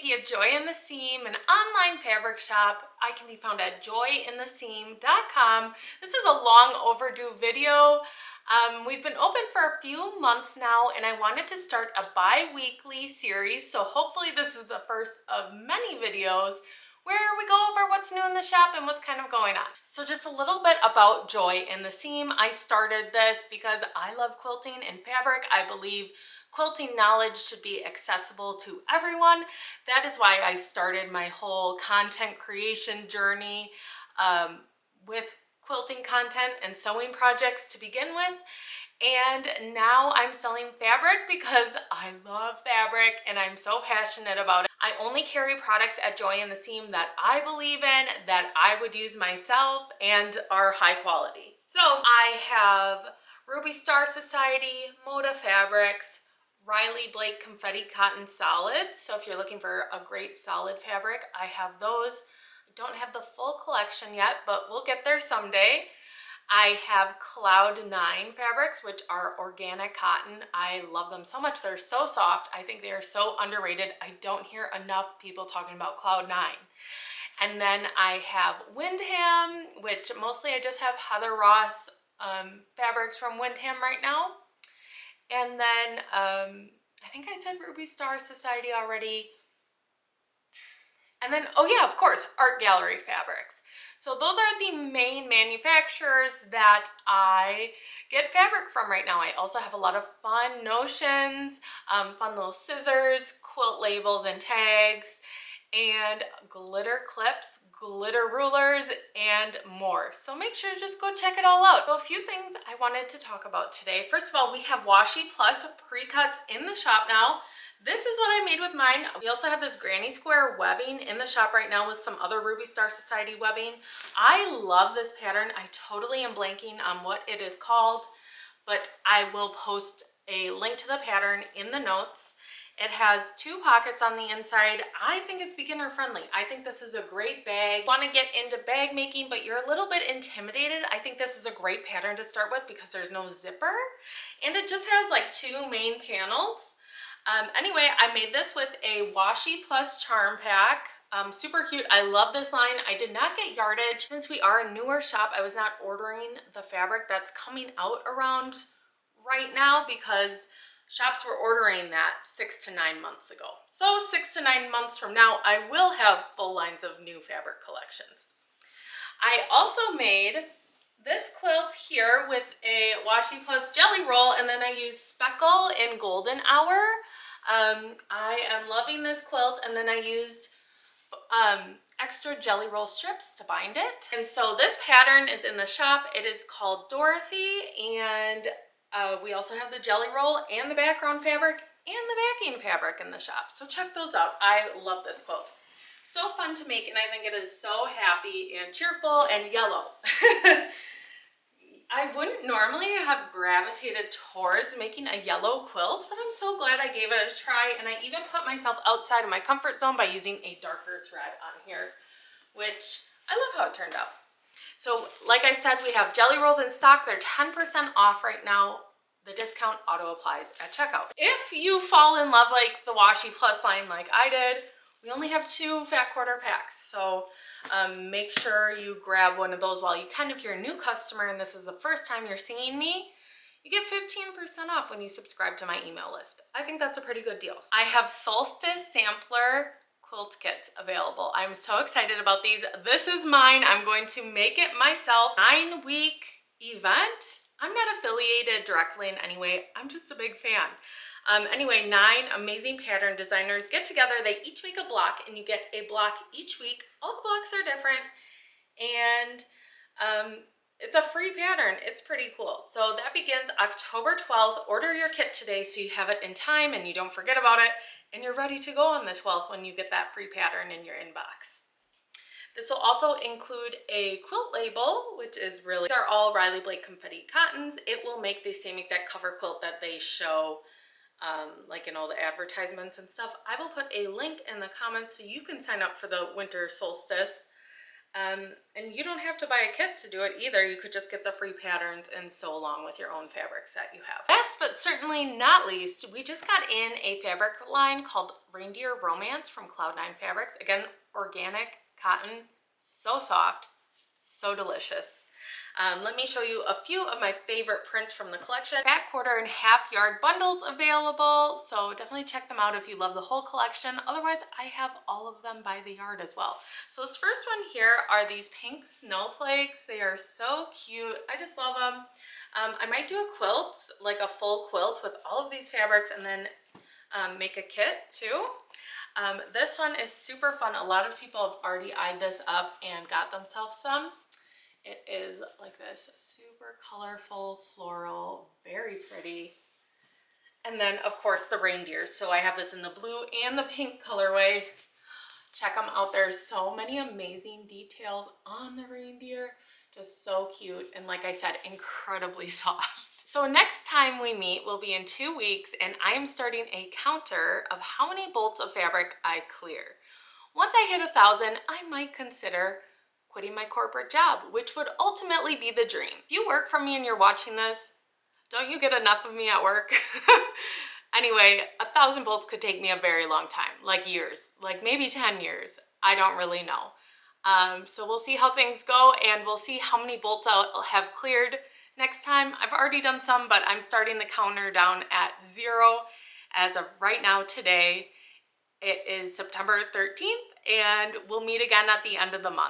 Peggy of Joy in the Seam, an online fabric shop. I can be found at joyintheseam.com. This is a long overdue video. We've been open for a few months now, and I wanted to start a bi-weekly series, so hopefully this is the first of many videos where we go over what's new in the shop and what's kind of going on. So just a little bit about Joy in the Seam. I started this because I love quilting and fabric. I believe quilting knowledge should be accessible to everyone. That is why I started my whole content creation journey with quilting content and sewing projects to begin with. And now I'm selling fabric because I love fabric and I'm so passionate about it. I only carry products at Joy in the Seam that I believe in, that I would use myself, and are high quality. So I have Ruby Star Society, Moda Fabrics, Riley Blake Confetti Cotton Solids. So if you're looking for a great solid fabric, I have those. I don't have the full collection yet, but we'll get there someday. I have Cloud 9 fabrics, which are organic cotton. I love them so much. They're so soft. I think they are so underrated. I don't hear enough people talking about Cloud 9. And then I have Windham, which mostly I just have Heather Ross fabrics from Windham right now. And then I think I said Ruby Star Society already. And then, oh yeah, of course, Art Gallery fabrics. So those are the main manufacturers that I get fabric from right now. I also have a lot of fun notions, fun little scissors, quilt labels and tags, and glitter clips, glitter rulers, and more. So make sure to just go check it all out. So a few things I wanted to talk about today. First of all, we have Washi Plus pre-cuts in the shop now. This is what I made with mine. We also have this granny square webbing in the shop right now with some other Ruby Star Society webbing. I love this pattern. I totally am blanking on what it is called, but I will post a link to the pattern in the notes. It has 2 pockets on the inside. I think it's beginner friendly. I think this is a great bag. Want to get into bag making, but you're a little bit intimidated. I think this is a great pattern to start with because there's no zipper, and it just has like 2 main panels. Anyway, I made this with a Washi Plus charm pack. Super cute. I love this line. I did not get yardage. Since we are a newer shop, I was not ordering the fabric that's coming out around right now because shops were ordering that 6 to 9 months ago. So 6 to 9 months from now, I will have full lines of new fabric collections. I also made this quilt here with a Washi Plus jelly roll, and then I used Speckle in Golden Hour. I am loving this quilt, and then I used extra jelly roll strips to bind it. And so this pattern is in the shop. It is called Dorothy, and we also have the jelly roll and the background fabric and the backing fabric in the shop. So check those out. I love this quilt. So fun to make, and I think it is so happy and cheerful and yellow. I wouldn't normally have gravitated towards making a yellow quilt, but I'm so glad I gave it a try, and I even put myself outside of my comfort zone by using a darker thread on here, which I love how it turned out. So like I said, we have jelly rolls in stock. They're 10% off right now. The discount auto applies at checkout. If you fall in love like the Washi Plus line like I did, we only have 2 fat quarter packs. So make sure you grab one of those while you can. If you're a new customer and this is the first time you're seeing me, you get 15% off when you subscribe to my email list. I think that's a pretty good deal. I have Solstice sampler quilt kits available. I'm so excited about these. This is mine. I'm going to make it myself. 9-week event. I'm not affiliated directly in any way. I'm just a big fan. Anyway, 9 amazing pattern designers get together. They each make a block, and you get a block each week. All the blocks are different, and it's a free pattern. It's pretty cool. So that begins October 12th. Order your kit today so you have it in time and you don't forget about it, and you're ready to go on the 12th when you get that free pattern in your inbox. This will also include a quilt label, which is really, these are all Riley Blake Confetti Cottons. It will make the same exact cover quilt that they show like in all the advertisements and stuff. I will put a link in the comments so you can sign up for the winter solstice. And you don't have to buy a kit to do it either. You could just get the free patterns and sew along with your own fabrics that you have. Last but certainly not least, we just got in a fabric line called Reindeer Romance from Cloud9 Fabrics. Again, organic cotton, so soft, so delicious. Let me show you a few of my favorite prints from the collection. Fat 1/4 and 1/2 yard bundles available, so definitely check them out if you love the whole collection. Otherwise, I have all of them by the yard as well. So this first one here are these pink snowflakes. They are so cute. I just love them. I might do a quilt, like a full quilt with all of these fabrics, and then make a kit too. This one is super fun. A lot of people have already eyed this up and got themselves some. It is like this super colorful floral, very pretty. And then of course the reindeers. So I have this in the blue and the pink colorway. Check them out. There's so many amazing details on the reindeer. Just so cute. And like I said, incredibly soft. So next time we meet will be in 2 weeks, and I am starting a counter of how many bolts of fabric I clear. Once I hit 1,000, I might consider quitting my corporate job, which would ultimately be the dream. If you work for me and you're watching this, don't you get enough of me at work? Anyway, 1,000 bolts could take me a very long time, like years, like maybe 10 years. I don't really know. So we'll see how things go, and we'll see how many bolts I'll have cleared next time. I've already done some, but I'm starting the counter down at 0 as of right now today. It is September 13th, and we'll meet again at the end of the month.